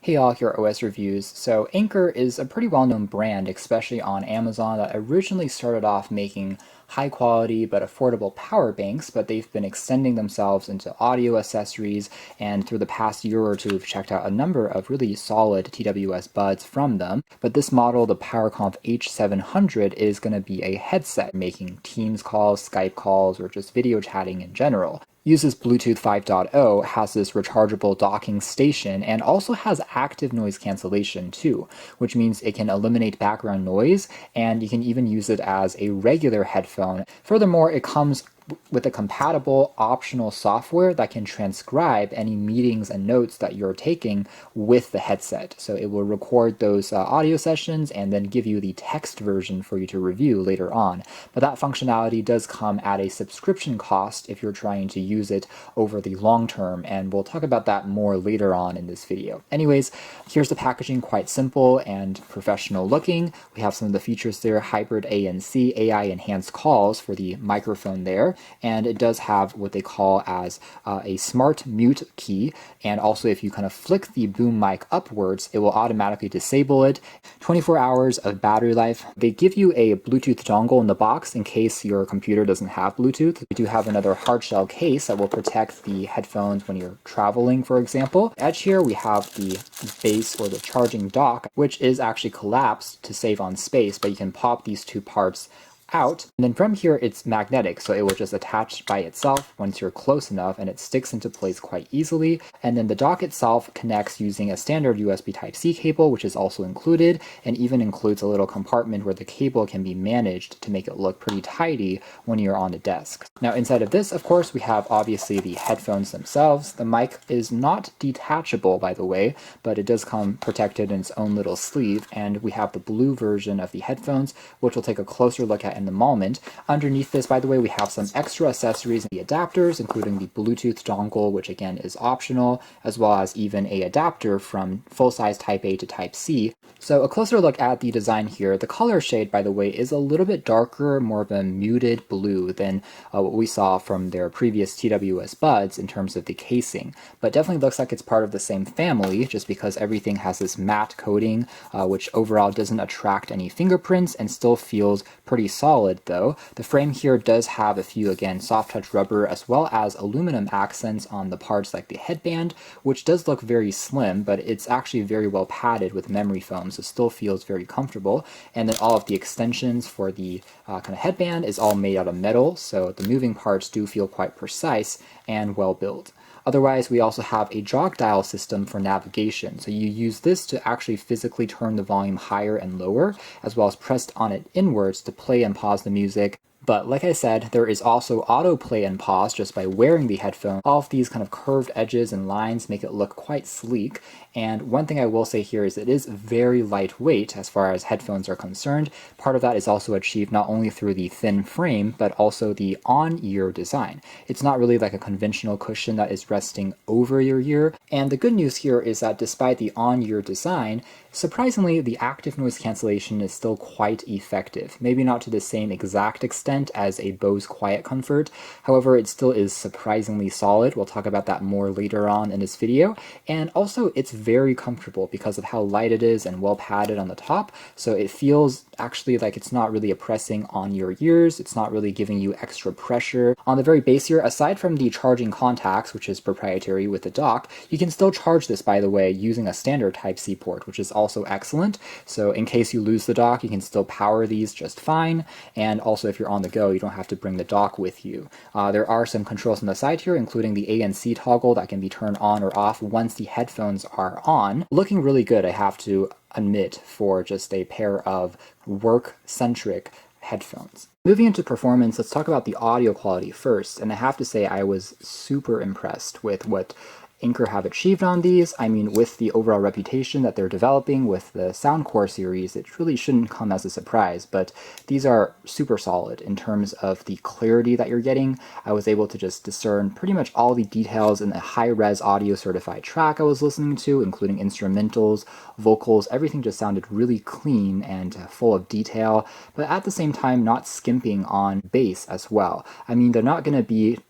Hey all, here are OS Reviews. So Anker is a pretty well-known brand, especially on Amazon, that originally started off making high-quality but affordable power banks, but they've been extending themselves into audio accessories, and through the past year or two we've checked out a number of really solid TWS buds from them. But this model, the PowerConf H700, is going to be a headset making Teams calls, Skype calls, or just video chatting in general. Uses Bluetooth 5.0, has this rechargeable docking station, and also has active noise cancellation too, which means it can eliminate background noise, and you can even use it as a regular headphone. Furthermore, it comes with a compatible optional software that can transcribe any meetings and notes that you're taking with the headset. So it will record those audio sessions and then give you the text version for you to review later on. But that functionality does come at a subscription cost if you're trying to use it over the long term, and we'll talk about that more later on in this video. Anyways, here's the packaging, quite simple and professional looking. We have some of the features there: hybrid ANC, AI enhanced calls for the microphone there, and it does have what they call as a smart mute key, and also if you kind of flick the boom mic upwards, it will automatically disable it. 24 hours of battery life. They give you a Bluetooth dongle in the box in case your computer doesn't have Bluetooth. They do have another hard shell case that will protect the headphones when you're traveling, for example. Edge here we have the base or the charging dock, which is actually collapsed to save on space, but you can pop these two parts out, and then from here it's magnetic, so it will just attach by itself once you're close enough, and it sticks into place quite easily. And then the dock itself connects using a standard USB Type-C cable, which is also included, and even includes a little compartment where the cable can be managed to make it look pretty tidy when you're on the desk. Now inside of this, of course, we have obviously the headphones themselves. The mic is not detachable, by the way, but it does come protected in its own little sleeve, and we have the blue version of the headphones, which we'll take a closer look at in the moment. Underneath this, by the way, we have some extra accessories, the adapters, including the Bluetooth dongle, which again is optional, as well as even a adapter from full-size Type A to Type C. So a closer look at the design here. The color shade, by the way, is a little bit darker, more of a muted blue than what we saw from their previous TWS buds in terms of the casing, but definitely looks like it's part of the same family, just because everything has this matte coating, which overall doesn't attract any fingerprints and still feels pretty solid though. The frame here does have a few, again, soft touch rubber as well as aluminum accents on the parts like the headband, which does look very slim, but it's actually very well padded with memory foam, so still feels very comfortable. And then all of the extensions for the kind of headband is all made out of metal, so the moving parts do feel quite precise and well built. Otherwise, we also have a jog dial system for navigation. So you use this to actually physically turn the volume higher and lower, as well as press on it inwards to play and pause the music. But like I said, there is also autoplay and pause just by wearing the headphone. All of these kind of curved edges and lines make it look quite sleek. And one thing I will say here is it is very lightweight as far as headphones are concerned. Part of that is also achieved not only through the thin frame, but also the on-ear design. It's not really like a conventional cushion that is resting over your ear. And the good news here is that despite the on-ear design, surprisingly, the active noise cancellation is still quite effective. Maybe not to the same exact extent as a Bose Quiet Comfort. However, it still is surprisingly solid. We'll talk about that more later on in this video. And also, it's very comfortable because of how light it is and well padded on the top. So it feels actually like it's not really oppressing on your ears. It's not really giving you extra pressure. On the very base here, aside from the charging contacts, which is proprietary with the dock, you can still charge this, by the way, using a standard Type-C port, which is also excellent. So in case you lose the dock, you can still power these just fine. And also if you're on the go, you don't have to bring the dock with you. There are some controls on the side here, including the ANC toggle that can be turned on or off once the headphones are on. Looking really good, I have to admit, for just a pair of work-centric headphones. Moving into performance, let's talk about the audio quality first. And I have to say I was super impressed with what Anker have achieved on these. I mean, with the overall reputation that they're developing with the Soundcore series, it really shouldn't come as a surprise, but these are super solid in terms of the clarity that you're getting. I was able to just discern pretty much all the details in the high-res audio certified track I was listening to, including instrumentals, vocals. Everything just sounded really clean and full of detail, but at the same time not skimping on bass as well. I mean, they're not going to be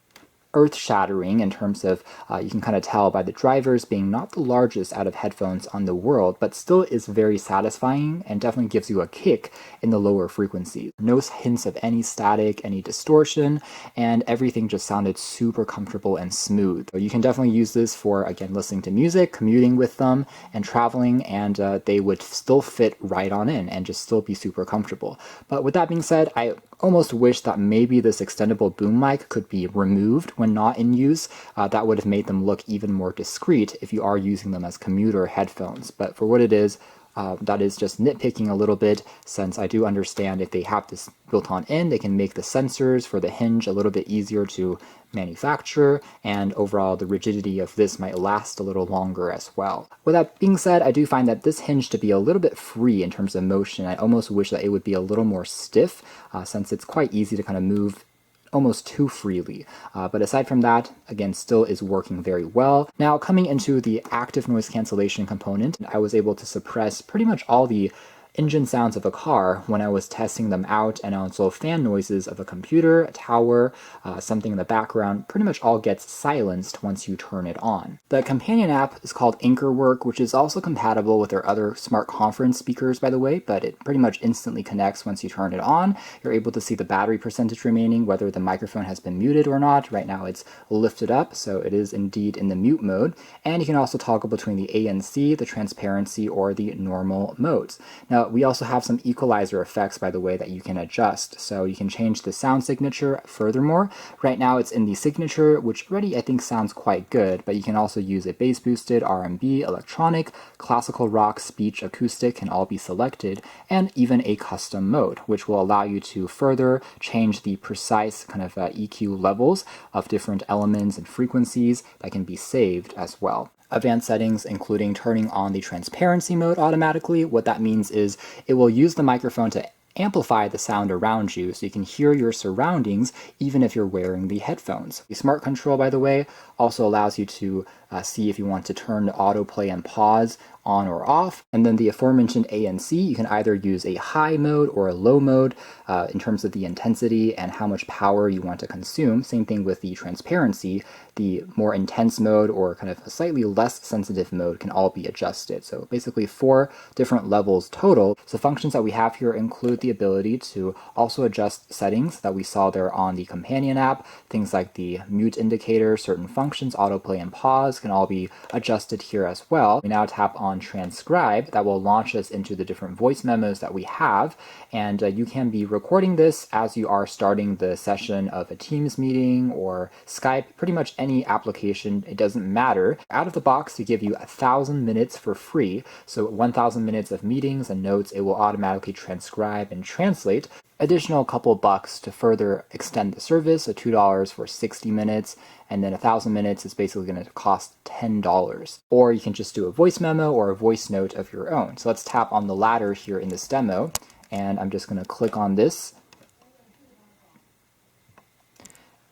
earth-shattering in terms of you can kind of tell by the drivers being not the largest out of headphones on the world, but still is very satisfying and definitely gives you a kick in the lower frequencies. No hints of any static, any distortion, and everything just sounded super comfortable and smooth. So you can definitely use this for, again, listening to music, commuting with them, and traveling, and they would still fit right on in and just still be super comfortable. But with that being said, I almost wish that maybe this extendable boom mic could be removed when not in use. That would have made them look even more discreet if you are using them as commuter headphones. But for what it is, that is just nitpicking a little bit, since I do understand if they have this built on in, they can make the sensors for the hinge a little bit easier to manufacture, and overall the rigidity of this might last a little longer as well. With that being said, I do find that this hinge to be a little bit free in terms of motion. I almost wish that it would be a little more stiff, since it's quite easy to kind of move almost too freely. But aside from that, again, still is working very well. Now, coming into the active noise cancellation component, I was able to suppress pretty much all the engine sounds of a car when I was testing them out, and also fan noises of a computer, a tower, something in the background, pretty much all gets silenced once you turn it on. The companion app is called AnkerWork, which is also compatible with their other smart conference speakers, by the way, but it pretty much instantly connects once you turn it on. You're able to see the battery percentage remaining, whether the microphone has been muted or not. Right now it's lifted up, so it is indeed in the mute mode, and you can also toggle between the ANC, the transparency, or the normal modes. Now, we also have some equalizer effects, by the way, that you can adjust. So you can change the sound signature furthermore. Right now it's in the signature, which already I think sounds quite good, but you can also use a bass boosted, R&B, electronic, classical rock, speech, acoustic can all be selected, and even a custom mode, which will allow you to further change the precise kind of EQ levels of different elements and frequencies that can be saved as well. Advanced settings, including turning on the transparency mode automatically. What that means is it will use the microphone to amplify the sound around you so you can hear your surroundings even if you're wearing the headphones. The smart control, by the way, also allows you to see if you want to turn the autoplay and pause on or off. And then the aforementioned ANC, you can either use a high mode or a low mode in terms of the intensity and how much power you want to consume. Same thing with the transparency. The more intense mode or kind of a slightly less sensitive mode can all be adjusted. So basically 4 different levels total. So functions that we have here include the ability to also adjust settings that we saw there on the companion app. Things like the mute indicator, certain functions, autoplay and pause can all be adjusted here as well. We now tap on Transcribe. That will launch us into the different voice memos that we have, and you can be recording this as you are starting the session of a Teams meeting or Skype, pretty much any application, it doesn't matter. Out of the box, we give you 1,000 minutes for free, so 1,000 minutes of meetings and notes, it will automatically transcribe and translate. Additional couple bucks to further extend the service, so $2 for 60 minutes, and then 1,000 minutes is basically going to cost $10. Or you can just do a voice memo or a voice note of your own. So let's tap on the latter here in this demo, and I'm just going to click on this.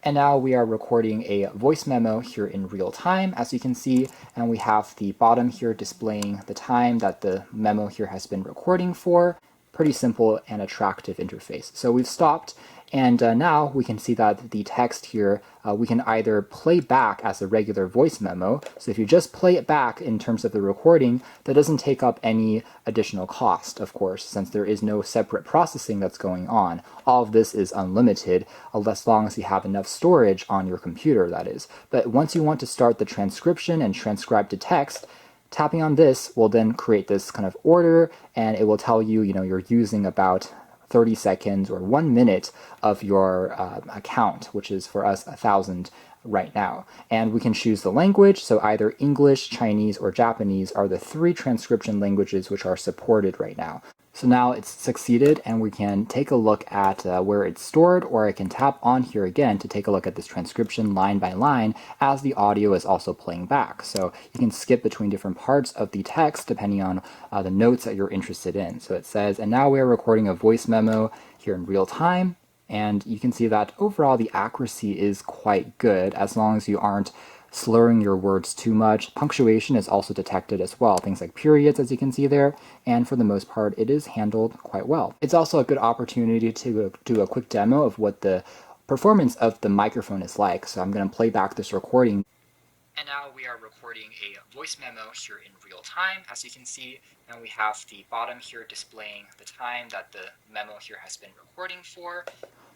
And now we are recording a voice memo here in real time, as you can see, and we have the bottom here displaying the time that the memo here has been recording for. Pretty simple and attractive interface. So we've stopped, and now we can see that the text here, we can either play back as a regular voice memo. So if you just play it back in terms of the recording, that doesn't take up any additional cost, of course, since there is no separate processing that's going on. All of this is unlimited, as long as you have enough storage on your computer, that is. But once you want to start the transcription and transcribe to text, tapping on this will then create this kind of order, and it will tell you, you're using about 30 seconds or 1 minute of your account, which is for us 1,000 right now. And we can choose the language, so either English, Chinese, or Japanese are the 3 transcription languages which are supported right now. So now it's succeeded, and we can take a look at where it's stored, or I can tap on here again to take a look at this transcription line by line as the audio is also playing back. So you can skip between different parts of the text depending on the notes that you're interested in. So it says, and now we're recording a voice memo here in real time, and you can see that overall the accuracy is quite good as long as you aren't slurring your words too much. Punctuation is also detected as well, things like periods, as you can see there, and for the most part it is handled quite well. It's also a good opportunity to do a quick demo of what the performance of the microphone is like. So I'm going to play back this recording. And now we are recording a voice memo here in real time, as you can see, and we have the bottom here displaying the time that the memo here has been recording for.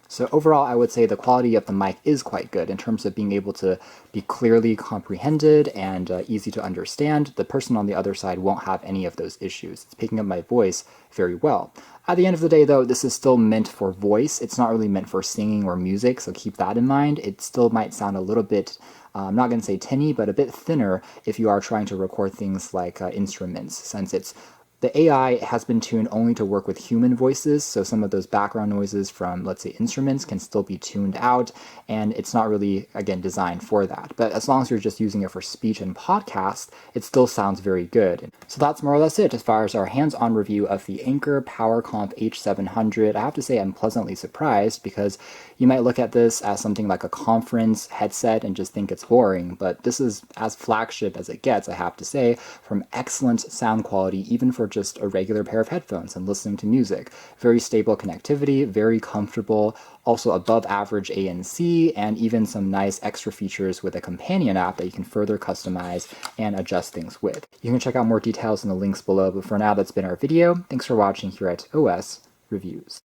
So overall, I would say the quality of the mic is quite good in terms of being able to be clearly comprehended and easy to understand. The person on the other side won't have any of those issues. It's picking up my voice very well. At the end of the day, though, this is still meant for voice. It's not really meant for singing or music, so keep that in mind. It still might sound a little bit, I'm not going to say tinny, but a bit thinner if you are trying to record things like instruments, since the AI has been tuned only to work with human voices, so some of those background noises from, let's say, instruments can still be tuned out, and it's not really, again, designed for that. But as long as you're just using it for speech and podcast, it still sounds very good. So that's more or less it as far as our hands-on review of the Anker PowerConf H700. I have to say I'm pleasantly surprised, because you might look at this as something like a conference headset and just think it's boring, but this is as flagship as it gets, I have to say, from excellent sound quality, even for just a regular pair of headphones and listening to music. Very stable connectivity, very comfortable, also above average ANC, and even some nice extra features with a companion app that you can further customize and adjust things with. You can check out more details in the links below, but for now, that's been our video. Thanks for watching here at OS Reviews.